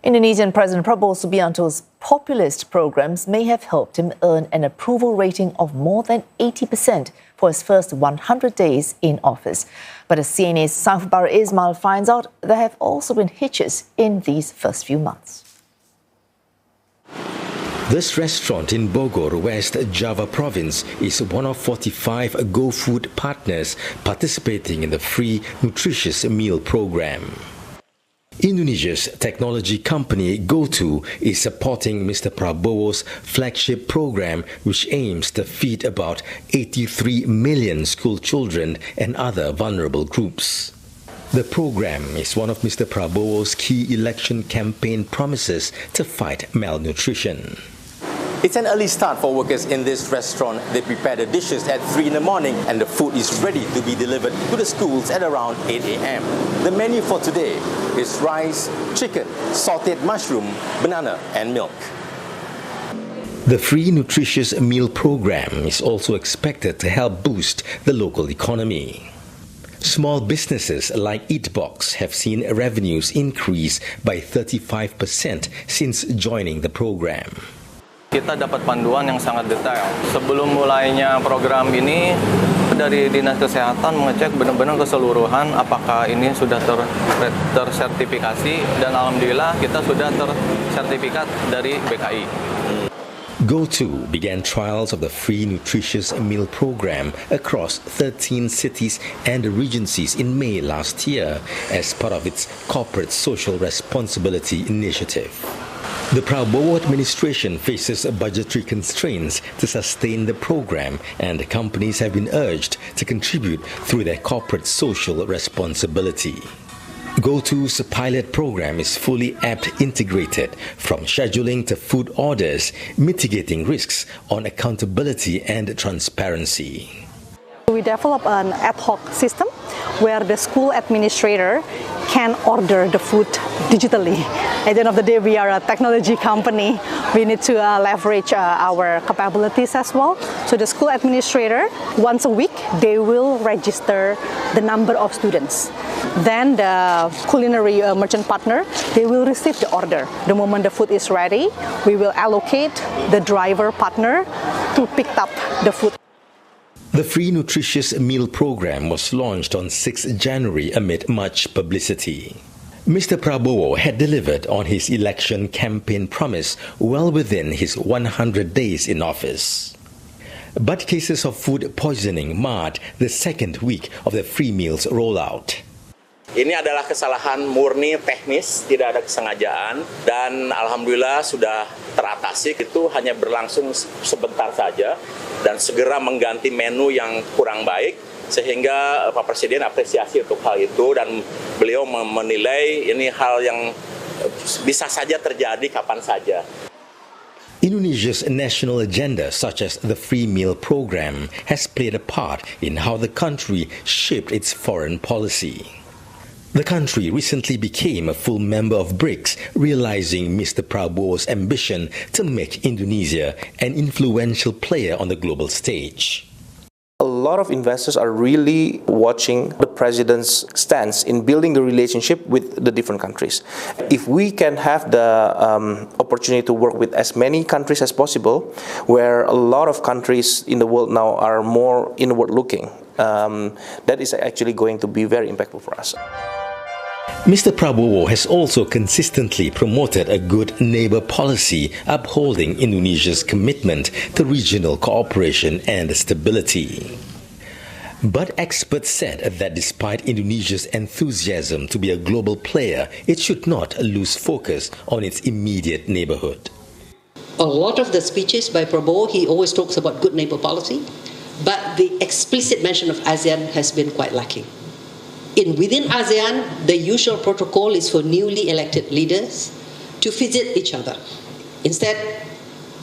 Indonesian President Prabowo Subianto's populist programs may have helped him earn an approval rating of more than 80% for his first 100 days in office. But as CNA's Safbar Ismail finds out, there have also been hitches in these first few months. This restaurant in Bogor, West Java province, is one of 45 GoFood partners participating in the free nutritious meal program. Indonesia's technology company GoTo is supporting Mr Prabowo's flagship program, which aims to feed about 83 million school children and other vulnerable groups. The program is one of Mr Prabowo's key election campaign promises to fight malnutrition. It's an early start for workers in this restaurant. They prepare the dishes at 3 in the morning and the food is ready to be delivered to the schools at around 8 a.m. The menu for today is rice, chicken, sauteed mushroom, banana and milk. The free nutritious meal program is also expected to help boost the local economy. Small businesses like Eatbox have seen revenues increase by 35% since joining the program. Kita dapat panduan yang sangat detail. Sebelum mulainya program ini, dari Dinas Kesehatan mengecek benar-benar keseluruhan apakah ini sudah tersertifikasi, dan alhamdulillah kita sudah tersertifikat dari BKI. GoTo began trials of the free nutritious meal program across 13 cities and regencies in May last year as part of its corporate social responsibility initiative. The Prabowo administration faces budgetary constraints to sustain the program, and companies have been urged to contribute through their corporate social responsibility. GoTo's pilot program is fully app integrated, from scheduling to food orders, mitigating risks on accountability and transparency. We develop an ad hoc system where the school administrator can order the food digitally. At the end of the day, we are a technology company. We need to leverage our capabilities as well. So the school administrator, once a week, they will register the number of students. Then the culinary merchant partner, they will receive the order. The moment the food is ready, we will allocate the driver partner to pick up the food. The free nutritious meal program was launched on 6 January amid much publicity. Mr Prabowo had delivered on his election campaign promise well within his 100 days in office. But cases of food poisoning marred the second week of the free meals rollout. Ini adalah kesalahan murni teknis, tidak ada kesengajaan, dan alhamdulillah sudah teratasi. Itu hanya berlangsung sebentar saja dan segera mengganti menu yang kurang baik, sehingga Pak Presiden apresiasi untuk hal itu dan beliau menilai ini hal yang bisa saja terjadi kapan saja. Indonesia's national agenda, such as the free meal program, has played a part in how the country shaped its foreign policy. The country recently became a full member of BRICS, realizing Mr Prabowo's ambition to make Indonesia an influential player on the global stage. A lot of investors are really watching the president's stance in building the relationship with the different countries. If we can have the opportunity to work with as many countries as possible, where a lot of countries in the world now are more inward-looking, that is actually going to be very impactful for us. Mr Prabowo has also consistently promoted a good neighbor policy, upholding Indonesia's commitment to regional cooperation and stability. But experts said that despite Indonesia's enthusiasm to be a global player, it should not lose focus on its immediate neighborhood. A lot of the speeches by Prabowo, he always talks about good neighbor policy, but the explicit mention of ASEAN has been quite lacking. Within ASEAN, the usual protocol is for newly elected leaders to visit each other. Instead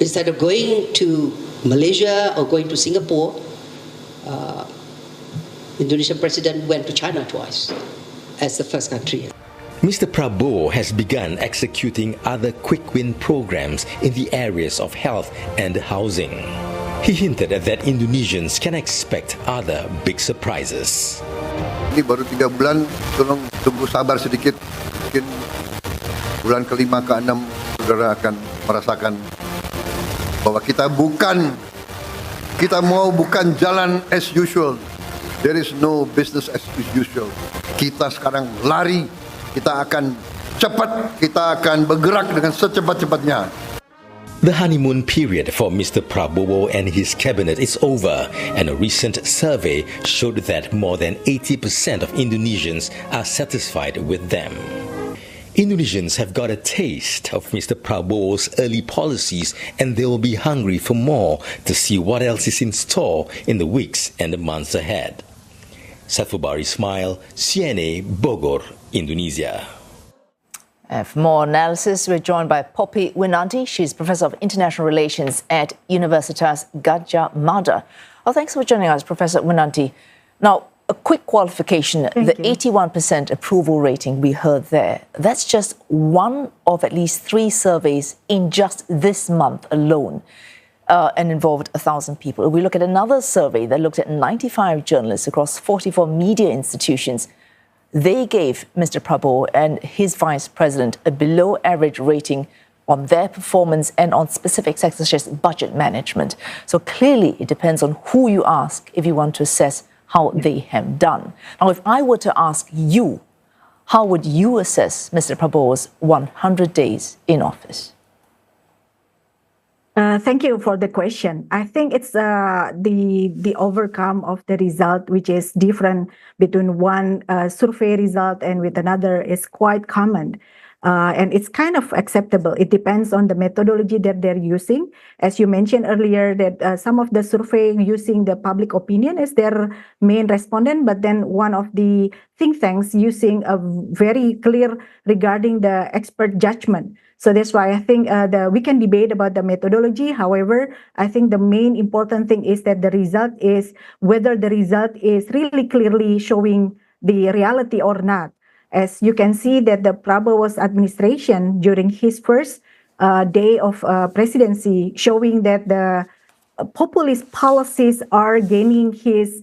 of going to Malaysia or going to Singapore, Indonesian president went to China twice as the first country. Mr Prabowo has begun executing other quick-win programs in the areas of health and housing. He hinted that Indonesians can expect other big surprises. Ini baru 3 bulan, tolong tunggu sabar sedikit. Mungkin bulan kelima ke-6 saudara akan merasakan bahwa kita bukan jalan as usual. There is no business as usual. Kita sekarang lari, kita akan cepat, kita akan bergerak dengan secepat-cepatnya. The honeymoon period for Mr. Prabowo and his cabinet is over, and a recent survey showed that more than 80% of Indonesians are satisfied with them. Indonesians have got a taste of Mr. Prabowo's early policies, and they will be hungry for more to see what else is in store in the weeks and the months ahead. Satfubari Ismail, CNA, Bogor, Indonesia. For more analysis, we're joined by Poppy Winanti. She's Professor of International Relations at Universitas Gadjah Mada. Oh, thanks for joining us, Professor Winanti. Now, a quick qualification. The 81% approval rating we heard there, that's just one of at least 3 surveys in just this month alone, and involved 1,000 people. If we look at another survey that looked at 95 journalists across 44 media institutions, they gave Mr. Prabowo and his vice president a below-average rating on their performance and on specific sectors such as budget management. So clearly, it depends on who you ask if you want to assess how they have done. Now, if I were to ask you, how would you assess Mr. Prabowo's 100 days in office? Thank you for the question. I think it's the overcome of the result, which is different between one survey result and with another, is quite common. And it's kind of acceptable. It depends on the methodology that they're using. As you mentioned earlier, that some of the survey using the public opinion as their main respondent, but then one of the think tanks using a very clear regarding the expert judgment. So that's why I think we can debate about the methodology. However, I think the main important thing is that the result is whether the result is really clearly showing the reality or not. As you can see that the Prabowo's administration during his first day of presidency, showing that the populist policies are gaining his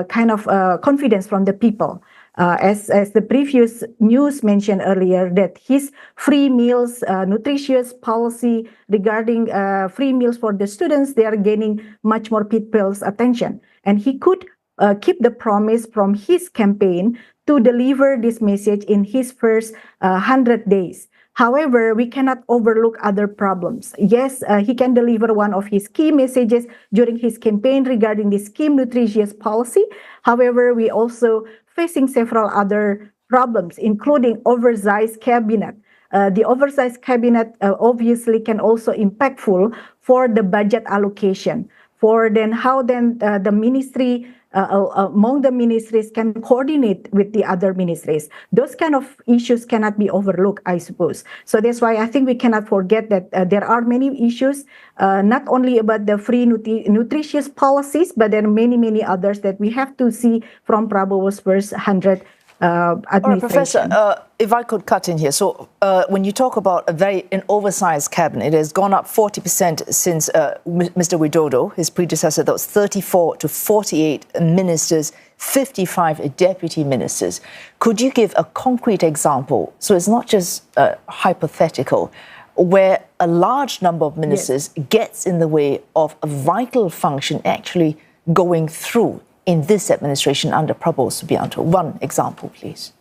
kind of confidence from the people. As the previous news mentioned earlier, that his free meals, nutritious policy regarding free meals for the students, they are gaining much more people's attention. And he could keep the promise from his campaign to deliver this message in his first 100 days. However, we cannot overlook other problems. Yes, he can deliver one of his key messages during his campaign regarding the scheme nutritious policy. However, we also facing several other problems, including oversized cabinet. The oversized cabinet obviously can also impactful for the budget allocation. For then how then the ministry among the ministries can coordinate with the other ministries. Those kind of issues cannot be overlooked, I suppose. So that's why I think we cannot forget that there are many issues, not only about the free nutritious policies, but there are many, many others that we have to see from Prabowo's first 100 administration. All right, Professor, if I could cut in here. So when you talk about an oversized cabinet, it has gone up 40% since Mr. Widodo, his predecessor. That was 34 to 48 ministers, 55 deputy ministers. Could you give a concrete example, so it's not just hypothetical, where a large number of ministers gets in the way of a vital function actually going through in this administration under Prabowo Subianto? One example, please.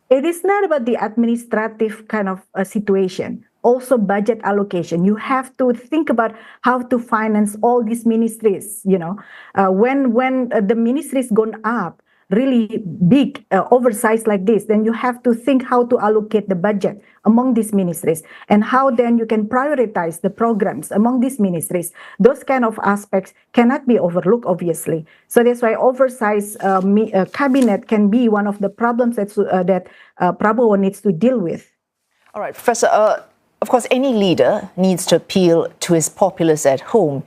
It is not about the administrative kind of situation. Also budget allocation. You have to think about how to finance all these ministries. You know, when the ministries gone up really big, oversized like this, then you have to think how to allocate the budget among these ministries and how then you can prioritize the programs among these ministries. Those kind of aspects cannot be overlooked, obviously. So that's why oversized cabinet can be one of the problems that Prabowo needs to deal with. All right, Professor, of course, any leader needs to appeal to his populace at home.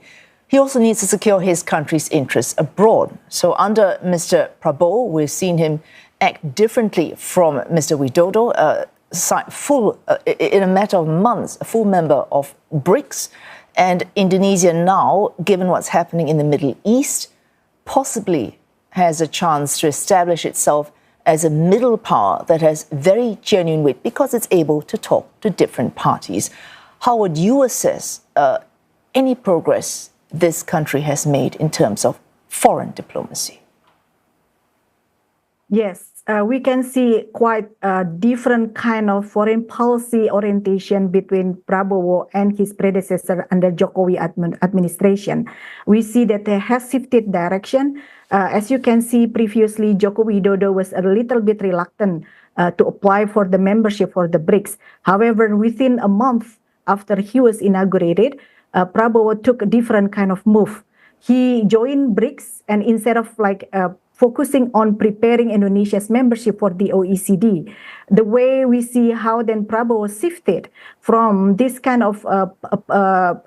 He also needs to secure his country's interests abroad. So under Mr. Prabowo, we've seen him act differently from Mr. Widodo, in a matter of months, a full member of BRICS. And Indonesia now, given what's happening in the Middle East, possibly has a chance to establish itself as a middle power that has very genuine weight because it's able to talk to different parties. How would you assess any progress this country has made in terms of foreign diplomacy? Yes, we can see quite a different kind of foreign policy orientation between Prabowo and his predecessor under Jokowi administration. We see that they have shifted direction. As you can see, previously, Joko Widodo was a little bit reluctant to apply for the membership for the BRICS. However, within a month after he was inaugurated, Prabowo took a different kind of move. He joined BRICS, and instead of focusing on preparing Indonesia's membership for the OECD, the way we see how then Prabowo shifted from this kind of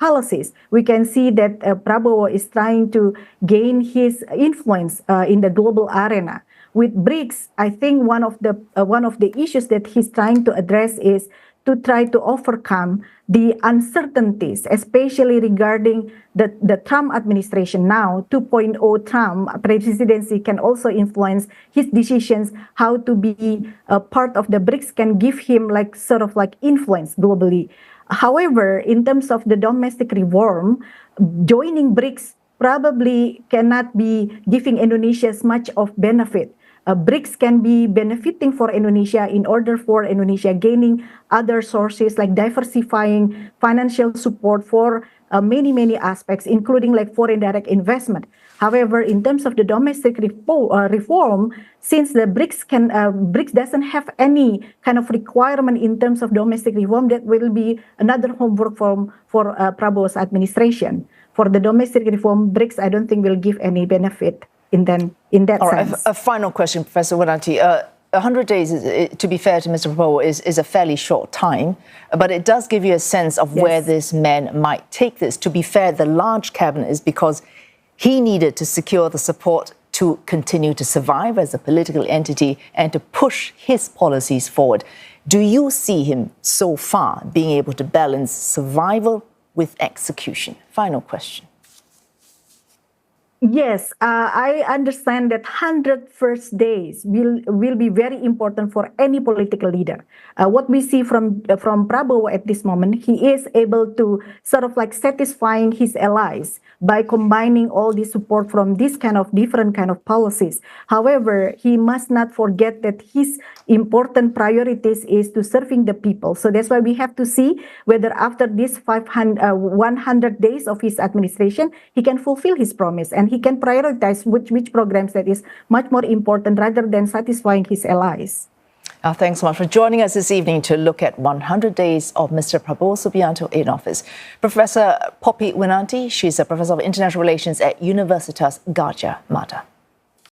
policies, we can see that Prabowo is trying to gain his influence in the global arena. With BRICS, I think one of the issues that he's trying to address is to try to overcome the uncertainties, especially regarding the Trump administration now. 2.0 Trump presidency can also influence his decisions. How to be a part of the BRICS can give him influence globally. However, in terms of the domestic reform, joining BRICS probably cannot be giving Indonesia as much of benefit. BRICS can be benefiting for Indonesia in order for Indonesia gaining other sources like diversifying financial support for many aspects, including like foreign direct investment. However, in terms of the domestic reform, since the BRICS doesn't have any kind of requirement in terms of domestic reform, that will be another homework for Prabowo's administration. For the domestic reform, BRICS I don't think will give any benefit in that sense. A final question, Professor Winanti. 100 days, to be fair to Mr. Prabowo, is a fairly short time, but it does give you a sense of where this man might take this. To be fair, the large cabinet is because he needed to secure the support to continue to survive as a political entity and to push his policies forward. Do you see him so far being able to balance survival with execution? Final question. Yes, I understand that 100 first days will be very important for any political leader. What we see from Prabowo at this moment, he is able to satisfying his allies by combining all the support from this kind of different kind of policies. However, he must not forget that his important priorities is to serving the people. So that's why we have to see whether after this 100 days of his administration, he can fulfill his promise and he can prioritize which programs that is much more important rather than satisfying his allies. Thanks so much for joining us this evening to look at 100 days of Mr. Prabowo Subianto in office. Professor Poppy Winanti, she's a professor of international relations at Universitas Gadjah Mada.